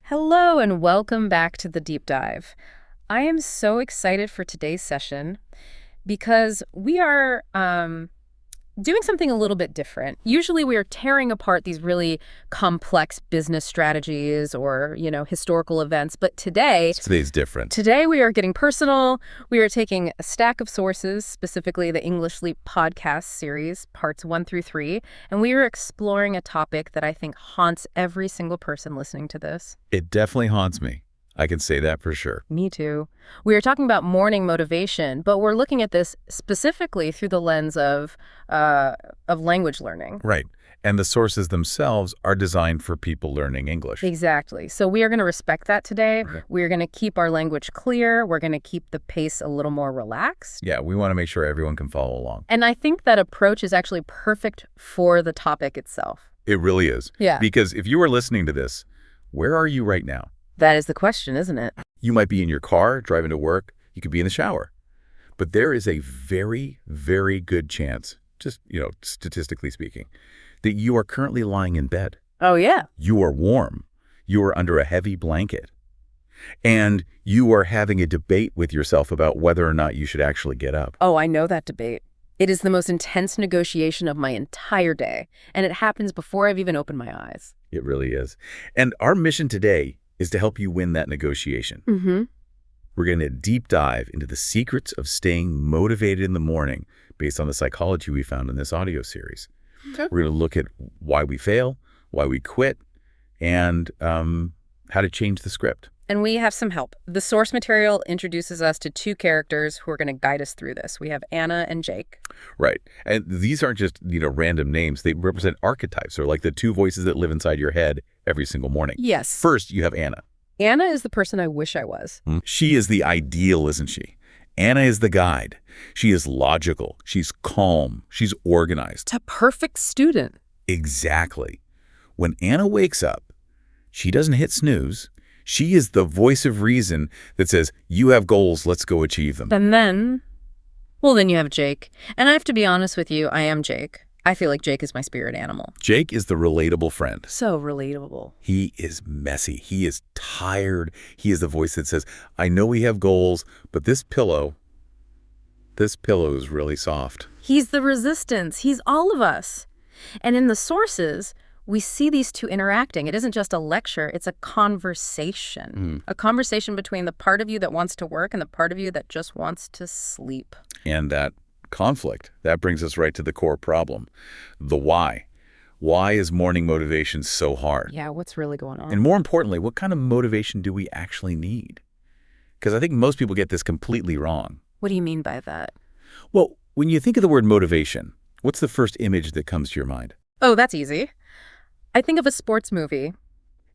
Hello and welcome back to the deep dive. I am so excited for today's session because we are doing something a little bit different. Usually we are tearing apart these really complex business strategies or, historical events, but Today's different. Today we are getting personal. We are taking a stack of sources, specifically the English Leap podcast series, parts 1 through 3, and we are exploring a topic that I think haunts every single person listening to this. It definitely haunts me. I can say that for sure. Me too. We are talking about morning motivation, but we're looking at this specifically through the lens of language learning. Right. And the sources themselves are designed for people learning English. Exactly. So we are going to respect that today. Okay. We're going to keep our language clear. We're going to keep the pace a little more relaxed. Yeah, we want to make sure everyone can follow along. And I think that approach is actually perfect for the topic itself. It really is. Yeah. Because if you are listening to this, where are you right now? That is the question, isn't it? You might be in your car, driving to work. You could be in the shower. But there is a very, very good chance, just, statistically speaking, that you are currently lying in bed. Oh, yeah. You are warm. You are under a heavy blanket. And you are having a debate with yourself about whether or not you should actually get up. Oh, I know that debate. It is the most intense negotiation of my entire day, and it happens before I've even opened my eyes. It really is. And our mission today is to help you win that negotiation. Mm-hmm. We're going to deep dive into the secrets of staying motivated in the morning based on the psychology we found in this audio series. Okay. We're going to look at why we fail, why we quit, and how to change the script. And we have some help. The source material introduces us to two characters who are going to guide us through this. We have Anna and Jake. Right. And these aren't just, random names. They represent archetypes, or like the two voices that live inside your head every single morning. Yes. First, you have Anna. Anna is the person I wish I was. She is the ideal, isn't she? Anna is the guide. She is logical. She's calm. She's organized. A perfect student. Exactly. When Anna wakes up, she doesn't hit snooze. She is the voice of reason that says, you have goals, let's go achieve them. And then you have Jake. And I have to be honest with you, I am Jake. I feel like Jake is my spirit animal. Jake is the relatable friend. So relatable. He is messy. He is tired. He is the voice that says, I know we have goals, but this pillow is really soft. He's the resistance. He's all of us. And in the sources, we see these two interacting. It isn't just a lecture, it's a conversation. A conversation between the part of you that wants to work and the part of you that just wants to sleep. And that conflict, that brings us right to the core problem, the why. Why is morning motivation so hard? Yeah, what's really going on? And more importantly, what kind of motivation do we actually need? Because I think most people get this completely wrong. What do you mean by that? Well, when you think of the word motivation, what's the first image that comes to your mind? Oh, that's easy. I think of a sports movie.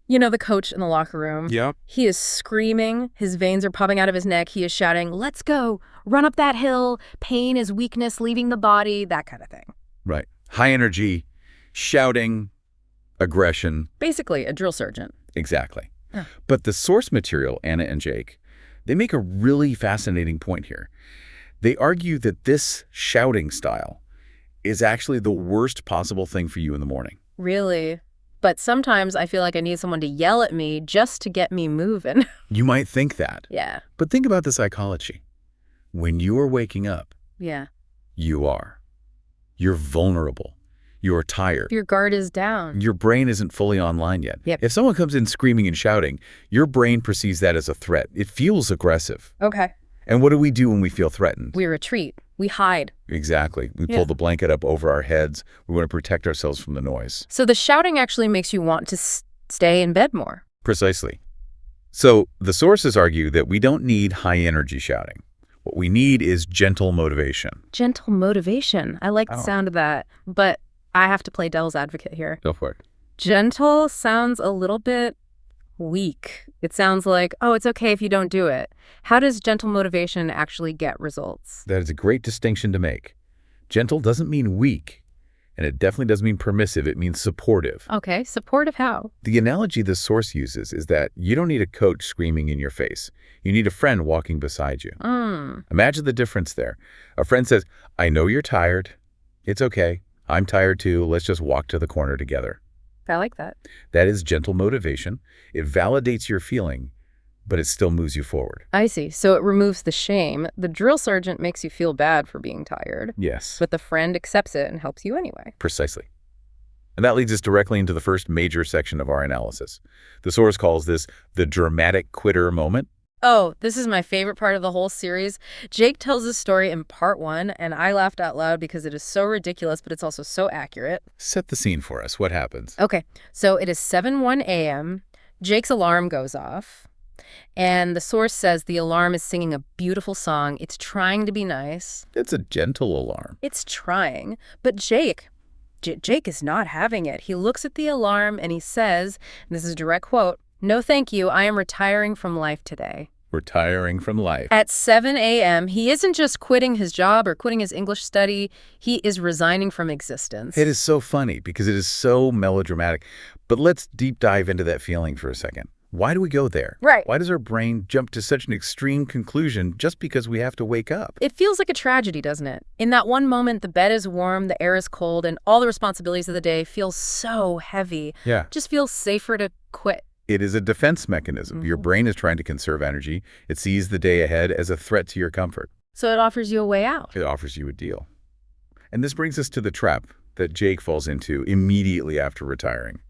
You know, the coach in the locker room. Yeah. He is screaming. His veins are popping out of his neck. He is shouting, let's go, run up that hill. Pain is weakness leaving the body, that kind of thing. Right. High energy, shouting, aggression. Basically, a drill sergeant. Exactly. Yeah. But the source material, Anna and Jake, they make a really fascinating point here. They argue that this shouting style is actually the worst possible thing for you in the morning. Really? But sometimes I feel like I need someone to yell at me just to get me moving. You might think that. Yeah. But think about the psychology. When you are waking up, Yeah. you're vulnerable. You're tired. Your guard is down. Your brain isn't fully online yet. Yep. If someone comes in screaming and shouting, your brain perceives that as a threat. It feels aggressive. Okay. And what do we do when we feel threatened? We retreat. We hide. Exactly. We Yeah. pull the blanket up over our heads. We want to protect ourselves from the noise. So the shouting actually makes you want to stay in bed more. Precisely. So the sources argue that we don't need high-energy shouting. What we need is gentle motivation. Gentle motivation. I like the sound of that. But I have to play devil's advocate here. Go for it. Gentle sounds a little bit weak. It sounds like, oh, it's okay if you don't do it. How does gentle motivation actually get results? That is a great distinction to make. Gentle doesn't mean weak, and it definitely doesn't mean permissive. It means supportive. Okay, supportive how? The analogy the source uses is that you don't need a coach screaming in your face. You need a friend walking beside you. Imagine the difference there. A friend says, I know you're tired. It's okay. I'm tired too. Let's just walk to the corner together. I like that. That is gentle motivation. It validates your feeling, but it still moves you forward. I see. So it removes the shame. The drill sergeant makes you feel bad for being tired, Yes, but the friend accepts it and helps you anyway. precisely. And that leads us directly into the first major section of our analysis. The source calls this the dramatic quitter moment. Oh, this is my favorite part of the whole series. Jake tells this story in part 1, and I laughed out loud because it is so ridiculous, but it's also so accurate. Set the scene for us. What happens? Okay, so it is 7:01 a.m. Jake's alarm goes off, and the source says the alarm is singing a beautiful song. It's trying to be nice. It's a gentle alarm. It's trying, but Jake is not having it. He looks at the alarm and he says, and this is a direct quote, "No thank you, I am retiring from life today." Retiring from life. At 7 a.m., he isn't just quitting his job or quitting his English study, he is resigning from existence. It is so funny because it is so melodramatic. But let's deep dive into that feeling for a second. Why do we go there? Right. Why does our brain jump to such an extreme conclusion just because we have to wake up? It feels like a tragedy, doesn't it? In that one moment, the bed is warm, the air is cold, and all the responsibilities of the day feel so heavy. Yeah. Just feels safer to quit. It is a defense mechanism. Your brain is trying to conserve energy. It sees the day ahead as a threat to your comfort. So it offers you a way out. It offers you a deal. And this brings us to the trap that Jake falls into immediately after retiring.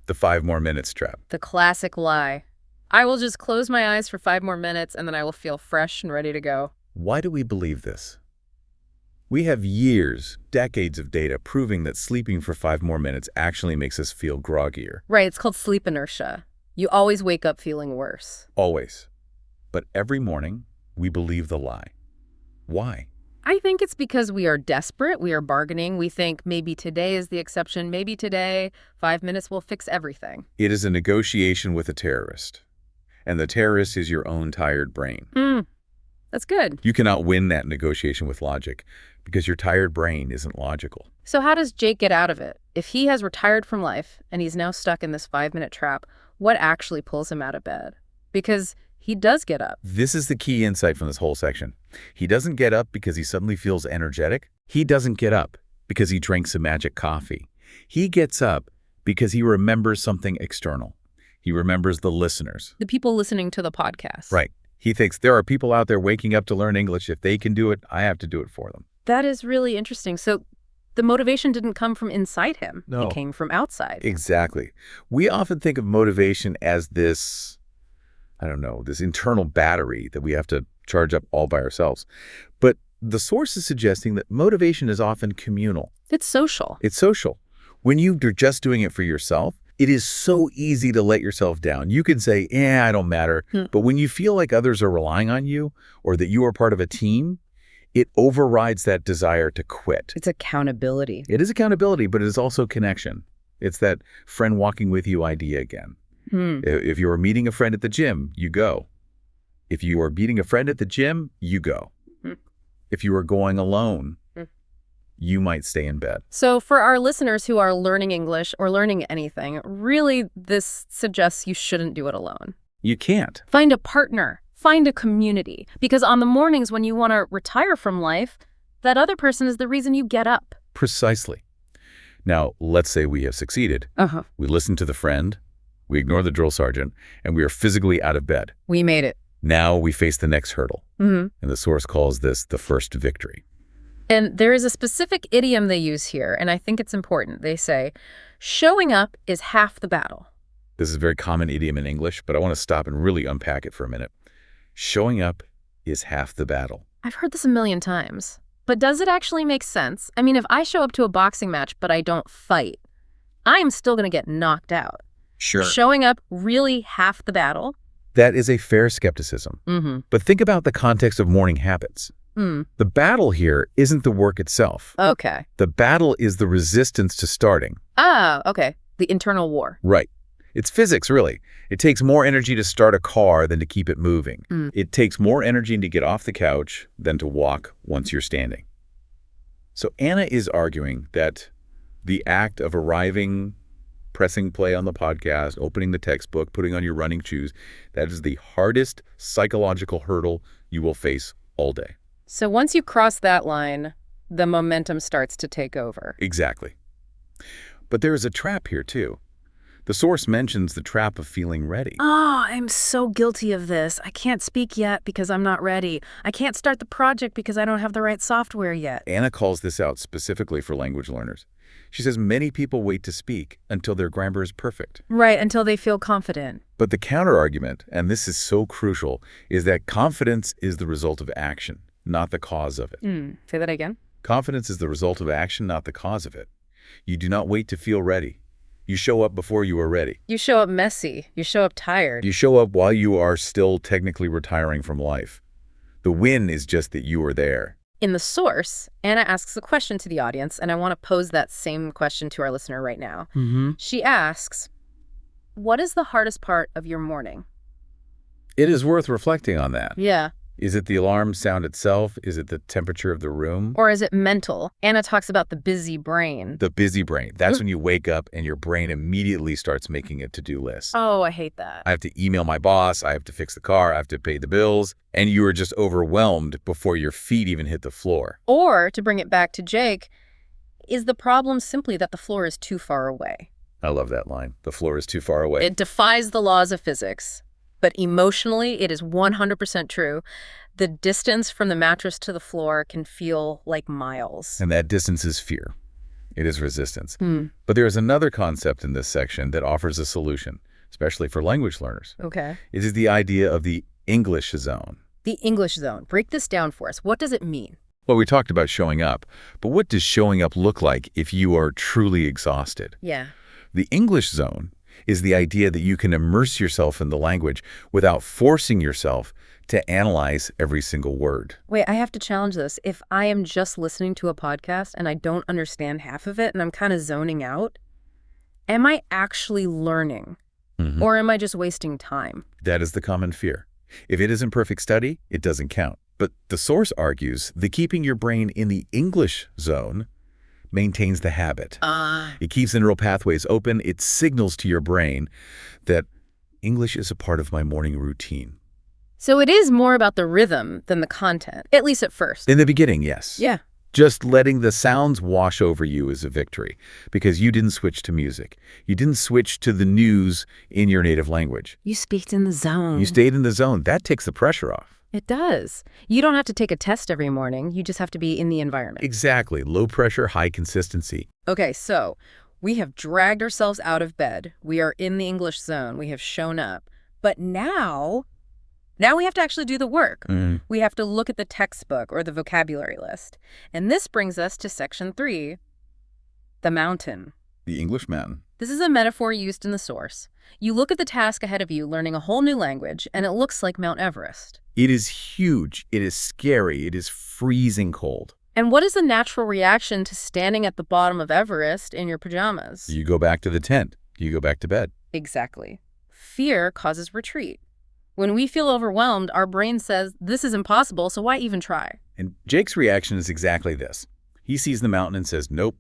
The 5 more minutes trap. The classic lie. I will just close my eyes for 5 more minutes and then I will feel fresh and ready to go. Why do we believe this? We have years, decades of data proving that sleeping for 5 more minutes actually makes us feel groggier. Right, it's called sleep inertia. You always wake up feeling worse. Always. But every morning, we believe the lie. Why? I think it's because we are desperate, we are bargaining, we think maybe today is the exception, maybe today 5 minutes will fix everything. It is a negotiation with a terrorist. And the terrorist is your own tired brain. That's good. You cannot win that negotiation with logic because your tired brain isn't logical. So how does Jake get out of it? If he has retired from life and he's now stuck in this 5-minute trap, what actually pulls him out of bed? Because he does get up. This is the key insight from this whole section. He doesn't get up because he suddenly feels energetic. He doesn't get up because he drank some magic coffee. He gets up because he remembers something external. He remembers the listeners. The people listening to the podcast. Right. He thinks there are people out there waking up to learn English. If they can do it, I have to do it for them. That is really interesting. So the motivation didn't come from inside him. No. It came from outside. Exactly. We often think of motivation as this, I don't know, this internal battery that we have to charge up all by ourselves. But the source is suggesting that motivation is often communal. It's social. It's social. When you're just doing it for yourself, it is so easy to let yourself down. You can say, I don't matter. But when you feel like others are relying on you or that you are part of a team, it overrides that desire to quit. It's accountability. It is accountability, but it is also connection. It's that friend walking with you idea again. If you are meeting a friend at the gym, you go. If you are meeting a friend at the gym, you go. If you are going alone, you might stay in bed. So for our listeners who are learning English or learning anything, really this suggests you shouldn't do it alone. You can't. Find a partner. Find a community. Because on the mornings when you want to retire from life, that other person is the reason you get up. Precisely. Now, let's say we have succeeded. We listen to the friend, we ignore the drill sergeant, and we are physically out of bed. We made it. Now we face the next hurdle. And the source calls this the first victory. And there is a specific idiom they use here, and I think it's important. They say, showing up is half the battle. This is a very common idiom in English, but I want to stop and really unpack it for a minute. Showing up is half the battle. I've heard this a million times. But does it actually make sense? I mean, if I show up to a boxing match but I don't fight, I'm still going to get knocked out. Sure. Showing up really half the battle? That is a fair skepticism. But think about the context of morning habits. The battle here isn't the work itself. Okay. The battle is the resistance to starting. Ah, okay. The internal war. Right. It's physics, really. It takes more energy to start a car than to keep it moving. It takes more energy to get off the couch than to walk once you're standing. So Anna is arguing that the act of arriving, pressing play on the podcast, opening the textbook, putting on your running shoes, that is the hardest psychological hurdle you will face all day. So once you cross that line, the momentum starts to take over. Exactly. But there is a trap here, too. The source mentions the trap of feeling ready. Oh, I'm so guilty of this. I can't speak yet because I'm not ready. I can't start the project because I don't have the right software yet. Anna calls this out specifically for language learners. She says many people wait to speak until their grammar is perfect. Right, until they feel confident. But the counter-argument, and this is so crucial, is that confidence is the result of action, not the cause of it. Say that again. Confidence is the result of action, not the cause of it. You do not wait to feel ready. You show up before you are ready. You show up messy. You show up tired. You show up while you are still technically retiring from life. The win is just that you are there. In the source, Anna asks a question to the audience, and I want to pose that same question to our listener right now. She asks, what is the hardest part of your morning? It is worth reflecting on that. Yeah. Is it the alarm sound itself? Is it the temperature of the room? Or is it mental? Anna talks about the busy brain. The busy brain. That's when you wake up and your brain immediately starts making a to-do list. Oh, I hate that. I have to email my boss. I have to fix the car. I have to pay the bills. And you are just overwhelmed before your feet even hit the floor. Or, to bring it back to Jake, is the problem simply that the floor is too far away? I love that line. The floor is too far away. It defies the laws of physics. But emotionally, it is 100% true. The distance from the mattress to the floor can feel like miles. And that distance is fear. It is resistance. But there is another concept in this section that offers a solution, especially for language learners. Okay. It is the idea of the English zone. The English zone. Break this down for us. What does it mean? Well, we talked about showing up, but what does showing up look like if you are truly exhausted? Yeah. The English zone is the idea that you can immerse yourself in the language without forcing yourself to analyze every single word. Wait, I have to challenge this. If I am just listening to a podcast and I don't understand half of it and I'm kind of zoning out, am I actually learning? Or am I just wasting time? That is the common fear. If it isn't perfect study, it doesn't count. But the source argues that keeping your brain in the English zone maintains the habit. It keeps the neural pathways open. It signals to your brain that English is a part of my morning routine. So it is more about the rhythm than the content, at least at first. In the beginning, yes. Yeah. Just letting the sounds wash over you is a victory because you didn't switch to music. You didn't switch to the news in your native language. You speak in the zone. You stayed in the zone. That takes the pressure off. It does. You don't have to take a test every morning. You just have to be in the environment. Exactly. Low pressure, high consistency. Okay, so we have dragged ourselves out of bed. We are in the English zone. We have shown up. But now we have to actually do the work. We have to look at the textbook or the vocabulary list. And this brings us to section 3, the mountain. The English mountain. This is a metaphor used in the source. You look at the task ahead of you, learning a whole new language, and it looks like Mount Everest. It is huge. It is scary. It is freezing cold. And what is the natural reaction to standing at the bottom of Everest in your pajamas? You go back to the tent. You go back to bed. Exactly. Fear causes retreat. When we feel overwhelmed, our brain says, this is impossible, so why even try? And Jake's reaction is exactly this. He sees the mountain and says, nope,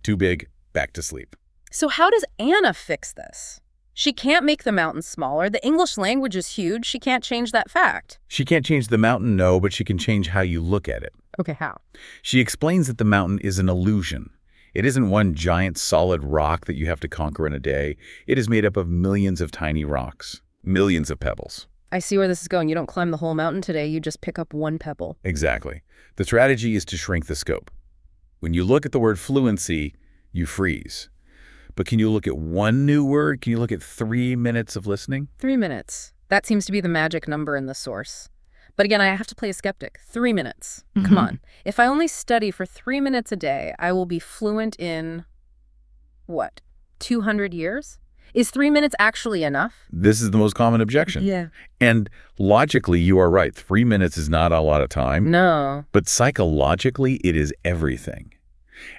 too big, back to sleep. So how does Anna fix this? She can't make the mountain smaller. The English language is huge. She can't change that fact. She can't change the mountain, no, but she can change how you look at it. Okay, how? She explains that the mountain is an illusion. It isn't one giant solid rock that you have to conquer in a day. It is made up of millions of tiny rocks, millions of pebbles. I see where this is going. You don't climb the whole mountain today. You just pick up one pebble. Exactly. The strategy is to shrink the scope. When you look at the word fluency, you freeze. But can you look at one new word? Can you look at 3 minutes of listening? 3 minutes. That seems to be the magic number in the source. But again, I have to play a skeptic. 3 minutes. Come on. If I only study for 3 minutes a day, I will be fluent in, what, 200 years? Is 3 minutes actually enough? This is the most common objection. Yeah. And logically, you are right. 3 minutes is not a lot of time. No. But psychologically, it is everything.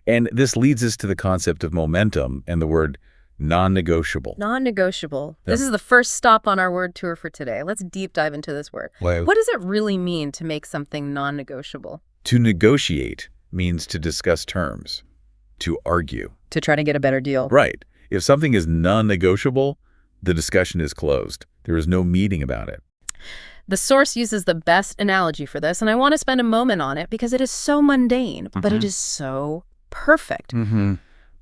And this leads us to the concept of momentum and the word non-negotiable. Non-negotiable. Yep. This is the first stop on our word tour for today. Let's deep dive into this word. Wow. What does it really mean to make something non-negotiable? To negotiate means to discuss terms, to argue. To try to get a better deal. Right. If something is non-negotiable, the discussion is closed. There is no meeting about it. The source uses the best analogy for this, and I want to spend a moment on it because it is so mundane, but it is so perfect.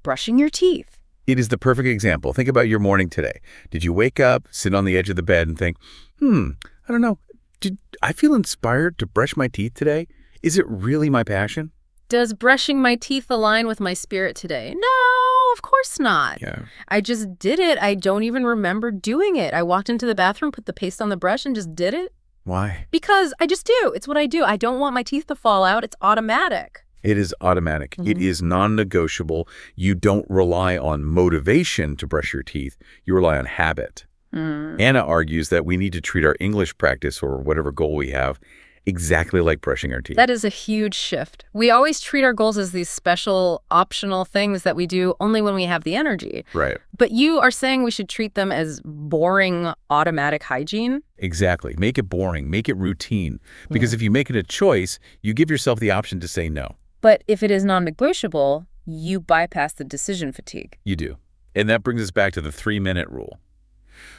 Brushing your teeth. It is the perfect example. Think about your morning today. Did you wake up, sit on the edge of the bed, and think, I don't know, did I feel inspired to brush my teeth today? Is it really my passion? Does brushing my teeth align with my spirit today? No, of course not. Yeah. I just did it. I don't even remember doing it. I walked into the bathroom, put the paste on the brush, and just did it. Why? Because I just do. It's what I do. I don't want my teeth to fall out. It's automatic. It is automatic. It is non-negotiable. You don't rely on motivation to brush your teeth. You rely on habit. Anna argues that we need to treat our English practice or whatever goal we have exactly like brushing our teeth. That is a huge shift. We always treat our goals as these special, optional things that we do only when we have the energy. Right. But you are saying we should treat them as boring, automatic hygiene? Exactly. Make it boring. Make it routine. Because if you make it a choice, you give yourself the option to say no. But if it is non-negotiable, you bypass the decision fatigue. You do. And that brings us back to the 3-minute rule.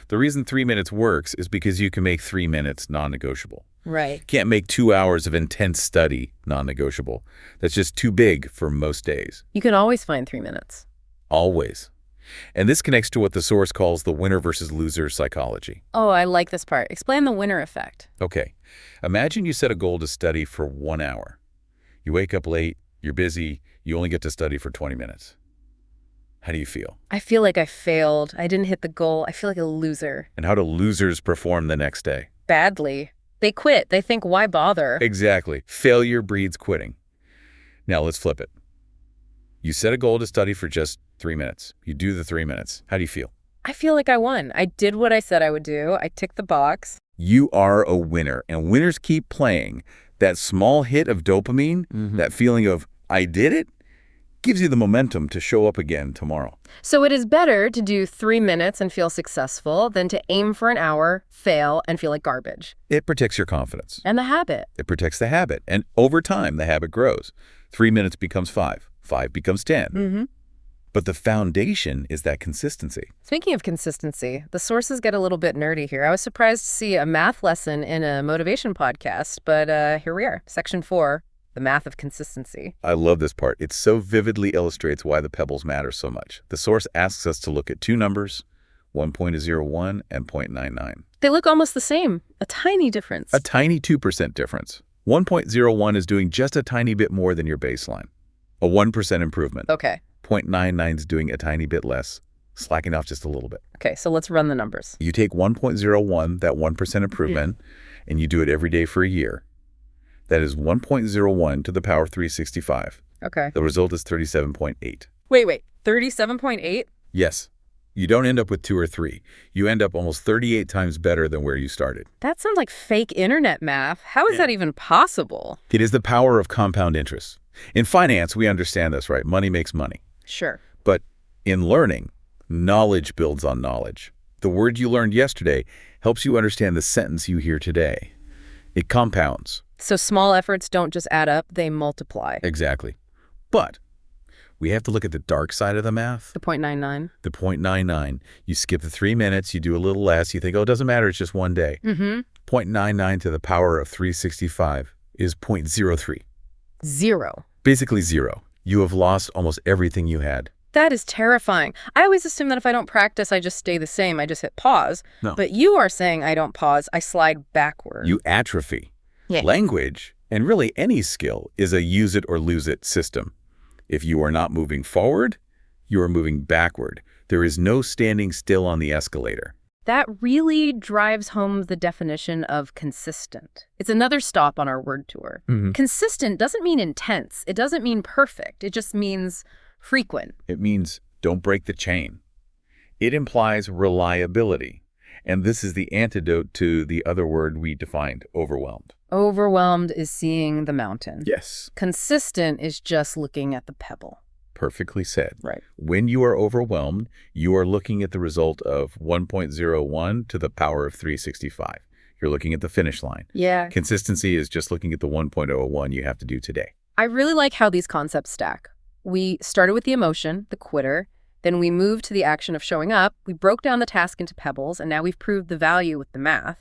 The reason 3 minutes works is because you can make 3 minutes non-negotiable. Right. Can't make 2 hours of intense study non-negotiable. That's just too big for most days. You can always find 3 minutes. Always. And this connects to what the source calls the winner versus loser psychology. Oh, I like this part. Explain the winner effect. Okay. Imagine you set a goal to study for 1 hour. You wake up late, you're busy, you only get to study for 20 minutes. How do you feel? I feel like I failed. I didn't hit the goal. I feel like a loser. And how do losers perform the next day? Badly. They quit. They think, why bother? Exactly. Failure breeds quitting. Now let's flip it. You set a goal to study for just 3 minutes. You do the 3 minutes. How do you feel? I feel like I won. I did what I said I would do. I ticked the box. You are a winner, and winners keep playing. That small hit of dopamine, that feeling of, I did it, gives you the momentum to show up again tomorrow. So it is better to do 3 minutes and feel successful than to aim for an hour, fail, and feel like garbage. It protects your confidence. And the habit. It protects the habit. And over time, the habit grows. 3 minutes becomes 5. 5 becomes 10. But the foundation is that consistency. Speaking of consistency, the sources get a little bit nerdy here. I was surprised to see a math lesson in a motivation podcast, but here we are. Section 4, the math of consistency. I love this part. It so vividly illustrates why the pebbles matter so much. The source asks us to look at two numbers, 1.01 and 0.99. They look almost the same. A tiny difference. A tiny 2% difference. 1.01 is doing just a tiny bit more than your baseline. A 1% improvement. Okay. 0.99 is doing a tiny bit less, slacking off just a little bit. Okay, so let's run the numbers. You take 1.01, that 1% improvement, and you do it every day for a year. That is 1.01 to the power of 365. Okay. The result is 37.8. Wait. 37.8? Yes. You don't end up with 2 or 3. You end up almost 38 times better than where you started. That sounds like fake internet math. How is that even possible? It is the power of compound interest. In finance, we understand this, right? Money makes money. Sure. But in learning, knowledge builds on knowledge. The word you learned yesterday helps you understand the sentence you hear today. It compounds. So small efforts don't just add up, they multiply. Exactly. But we have to look at the dark side of the math. The 0.99. The 0.99. You skip the 3 minutes, you do a little less, you think, oh, it doesn't matter, it's just one day. 0.99 to the power of 365 is 0.03. Zero. Basically zero. You have lost almost everything you had. That is terrifying. I always assume that if I don't practice, I just stay the same. I just hit pause. No. But you are saying I don't pause. I slide backward. You atrophy. Yeah. Language, and really any skill, is a use it or lose it system. If you are not moving forward, you are moving backward. There is no standing still on the escalator. That really drives home the definition of consistent. It's another stop on our word tour. Consistent doesn't mean intense. It doesn't mean perfect. It just means frequent. It means don't break the chain. It implies reliability. And this is the antidote to the other word we defined, overwhelmed. Overwhelmed is seeing the mountain. Yes. Consistent is just looking at the pebble. Perfectly said. Right. When you are overwhelmed, you are looking at the result of 1.01 to the power of 365. You're looking at the finish line. Yeah. Consistency is just looking at the 1.01 you have to do today. I really like how these concepts stack. We started with the emotion, the quitter, then we moved to the action of showing up, we broke down the task into pebbles, and now we've proved the value with the math.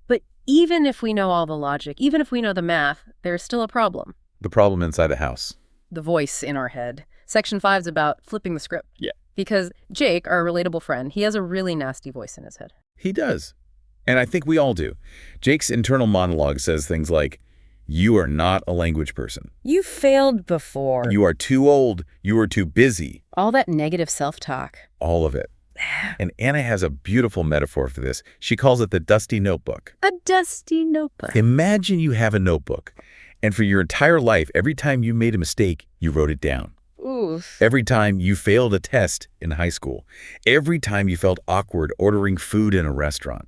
But even if we know all the logic, even if we know the math, there's still a problem. The problem inside the house. The voice in our head. Section 5 is about flipping the script. Yeah. Because Jake, our relatable friend, he has a really nasty voice in his head. He does. And I think we all do. Jake's internal monologue says things like, "You are not a language person. You failed before. You are too old. You are too busy." All that negative self-talk. All of it. And Anna has a beautiful metaphor for this. She calls it the dusty notebook. A dusty notebook. Imagine you have a notebook, and for your entire life, every time you made a mistake, you wrote it down. Oof. Every time you failed a test in high school, every time you felt awkward ordering food in a restaurant,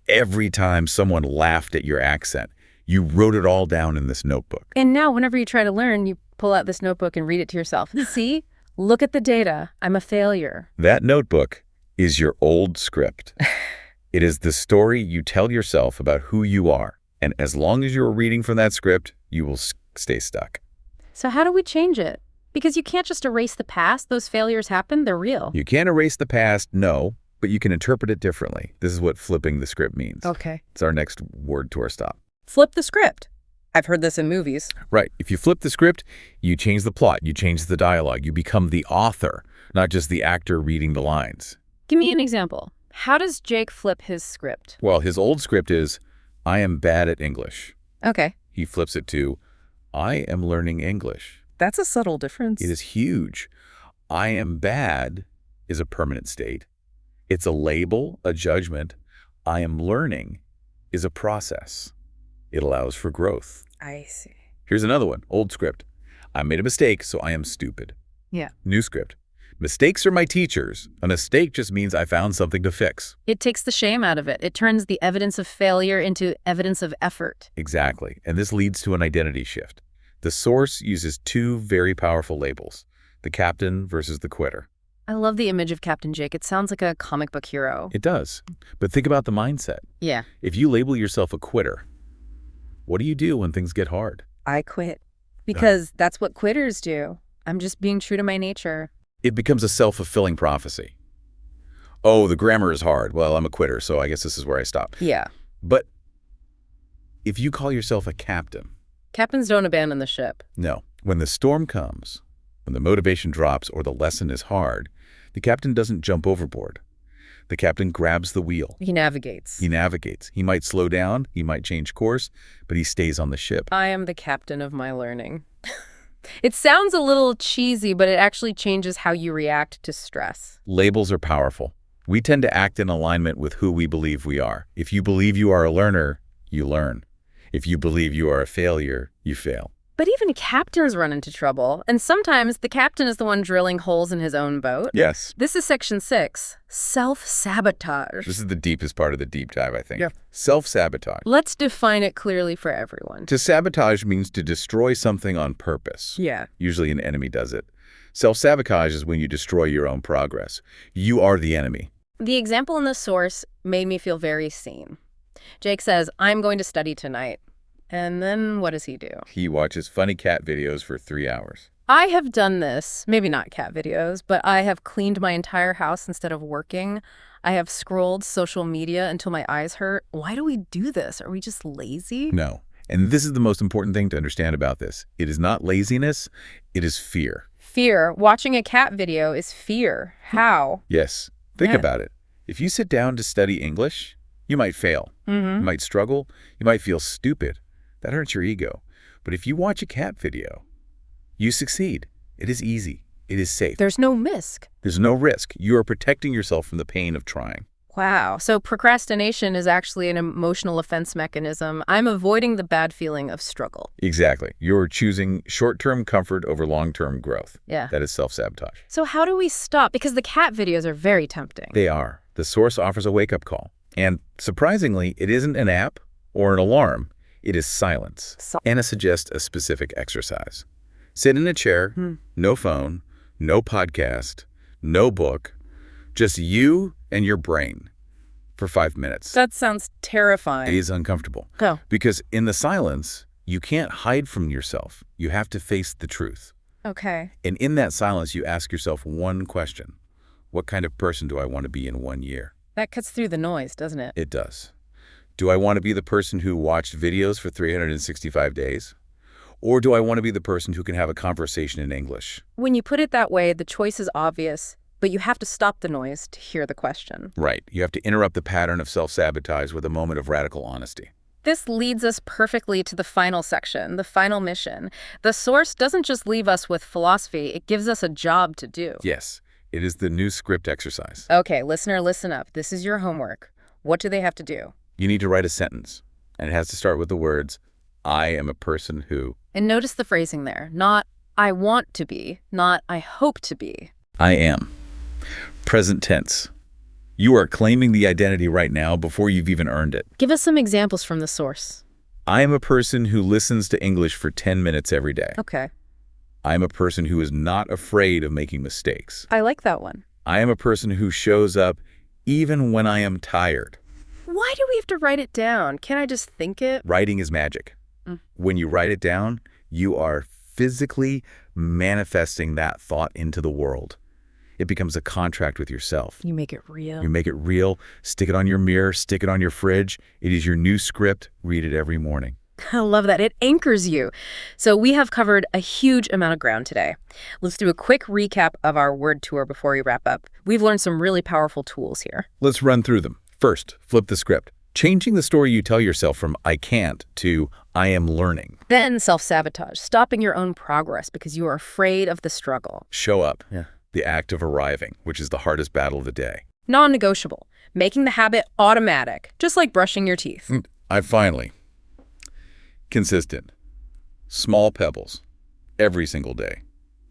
every time someone laughed at your accent, you wrote it all down in this notebook. And now whenever you try to learn, you pull out this notebook and read it to yourself. See? Look at the data. I'm a failure. That notebook is your old script. It is the story you tell yourself about who you are. And as long as you're reading from that script, you will stay stuck. So how do we change it? Because you can't just erase the past. Those failures happen. They're real. You can't erase the past, no, but you can interpret it differently. This is what flipping the script means. Okay. It's our next word to our stop. Flip the script. I've heard this in movies. Right. If you flip the script, you change the plot, you change the dialogue, you become the author, not just the actor reading the lines. Give me an example. How does Jake flip his script? Well, his old script is, "I am bad at English." Okay. He flips it to, "I am learning English." That's a subtle difference. It is huge. "I am bad" is a permanent state. It's a label, a judgment. "I am learning" is a process. It allows for growth. I see. Here's another one, old script. "I made a mistake, so I am stupid." Yeah. New script. "Mistakes are my teachers. A mistake just means I found something to fix." It takes the shame out of it. It turns the evidence of failure into evidence of effort. Exactly. And this leads to an identity shift. The source uses two very powerful labels, the captain versus the quitter. I love the image of Captain Jake. It sounds like a comic book hero. It does. But think about the mindset. Yeah. If you label yourself a quitter, what do you do when things get hard? I quit. Because that's what quitters do. I'm just being true to my nature. It becomes a self-fulfilling prophecy. Oh, the grammar is hard. Well, I'm a quitter, so I guess this is where I stop. Yeah. But if you call yourself a captain, Captains don't abandon the ship. no. When the storm comes, when the motivation drops or the lesson is hard, the captain doesn't jump overboard. The captain grabs the wheel. He navigates. He navigates. He might slow down, he might change course, but he stays on the ship. I am the captain of my learning. It sounds a little cheesy, but it actually changes how you react to stress. Labels are powerful. We tend to act in alignment with who we believe we are. If you believe you are a learner, you learn. If you believe you are a failure, you fail. But even captains run into trouble, and sometimes the captain is the one drilling holes in his own boat. Yes. This is section 6, self-sabotage. This is the deepest part of the deep dive, I think. Yeah. Self-sabotage. Let's define it clearly for everyone. To sabotage means to destroy something on purpose. Yeah. Usually an enemy does it. Self-sabotage is when you destroy your own progress. You are the enemy. The example in the source made me feel very seen. Jake says, "I'm going to study tonight." And then what does he do? He watches funny cat videos for 3 hours. I have done this, maybe not cat videos, but I have cleaned my entire house instead of working. I have scrolled social media until my eyes hurt. Why do we do this? Are we just lazy? No. And this is the most important thing to understand about this. It is not laziness, it is fear. Fear. Watching a cat video is fear. How? Yes. Think Yeah. about it. If you sit down to study English, you might fail. You might struggle. You might feel stupid. That hurts your ego. But if you watch a cat video, you succeed. It is easy. It is safe. There's no risk. There's no risk. You are protecting yourself from the pain of trying. Wow. So procrastination is actually an emotional defense mechanism. I'm avoiding the bad feeling of struggle. Exactly. You're choosing short-term comfort over long-term growth. Yeah. That is self-sabotage. So how do we stop? Because the cat videos are very tempting. They are. The source offers a wake-up call. And surprisingly, it isn't an app or an alarm. It is silence. Anna suggests a specific exercise. Sit in a chair, no phone, no podcast, no book, just you and your brain for 5 minutes. That sounds It terrifying. is uncomfortable. Go. Because in the silence, you can't hide from yourself. You have to face the truth. Okay. And in that silence, you ask yourself one question. What kind of person do I want to be in 1 year? That cuts through the noise, doesn't it? It does. Do I want to be the person who watched videos for 365 days? Or do I want to be the person who can have a conversation in English? When you put it that way, the choice is obvious. But you have to stop the noise to hear the question. Right. You have to interrupt the pattern of self-sabotage with a moment of radical honesty. This leads us perfectly to the final section, the final mission. The source doesn't just leave us with philosophy, it gives us a job to do. Yes, it is the new script exercise. Okay, listener, listen up. This is your homework. What do they have to do? You need to write a sentence, and it has to start with the words, I am a person who. And notice the phrasing there. Not, I want to be, not, I hope to be. I am. Present tense. You are claiming the identity right now before you've even earned it. Give us some examples from the source. I am a person who listens to English for 10 minutes every day. Okay. I am a person who is not afraid of making mistakes. I like that one. I am a person who shows up even when I am tired. Why do we have to write it down? Can't I just think it? Writing is magic. When you write it down, you are physically manifesting that thought into the world. It becomes a contract with yourself. You make it real. You make it real, stick it on your mirror, stick it on your fridge. It is your new script. Read it every morning. I love that. It anchors you. So we have covered a huge amount of ground today. Let's do a quick recap of our word tour before we wrap up. We've learned some really powerful tools here. Let's run through them. First, flip the script. Changing the story you tell yourself from I can't to I am learning. Then self-sabotage, stopping your own progress because you are afraid of the struggle. Show up. Yeah. The act of arriving, which is the hardest battle of the day. Non-negotiable, making the habit automatic, just like brushing your teeth. Finally. Consistent. Small pebbles. Every single day.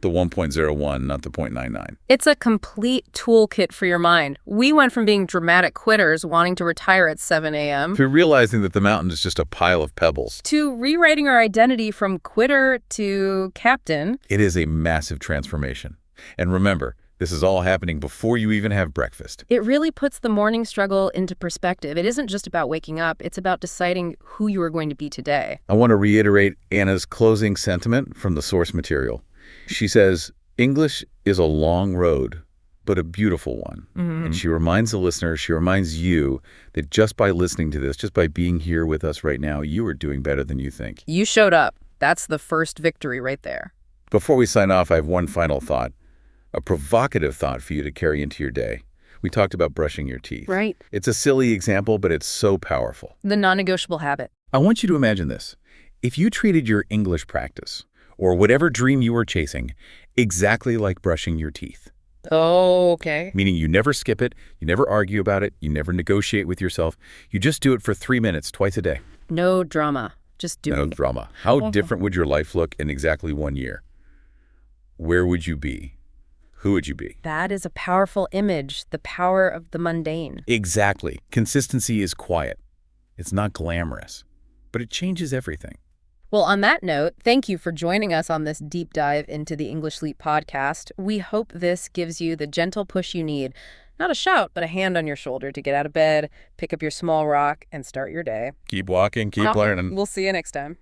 The 1.01, not the 0.99. It's a complete toolkit for your mind. We went from being dramatic quitters wanting to retire at 7 a.m. to realizing that the mountain is just a pile of pebbles. To rewriting our identity from quitter to captain. It is a massive transformation. And remember, this is all happening before you even have breakfast. It really puts the morning struggle into perspective. It isn't just about waking up. It's about deciding who you are going to be today. I want to reiterate Anna's closing sentiment from the source material. She says, English is a long road, but a beautiful one. And she reminds the listener, she reminds you that just by listening to this, just by being here with us right now, you are doing better than you think. You showed up. That's the first victory right there. Before we sign off, I have one final thought. A provocative thought for you to carry into your day. We talked about brushing your teeth. Right. It's a silly example, but it's so powerful. The non-negotiable habit. I want you to imagine this. If you treated your English practice, or whatever dream you were chasing, exactly like brushing your teeth. Oh, okay. Meaning you never skip it, you never argue about it, you never negotiate with yourself. You just do it for 3 minutes, twice a day. No drama. Just do it. No drama. How different would your life look in exactly 1 year? Where would you be? Who would you be? That is a powerful image, the power of the mundane. Exactly. Consistency is quiet. It's not glamorous, but it changes everything. Well, on that note, thank you for joining us on this deep dive into the English Leap podcast. We hope this gives you the gentle push you need. Not a shout, but a hand on your shoulder to get out of bed, pick up your small rock, and start your day. Keep walking, keep learning. We'll see you next time.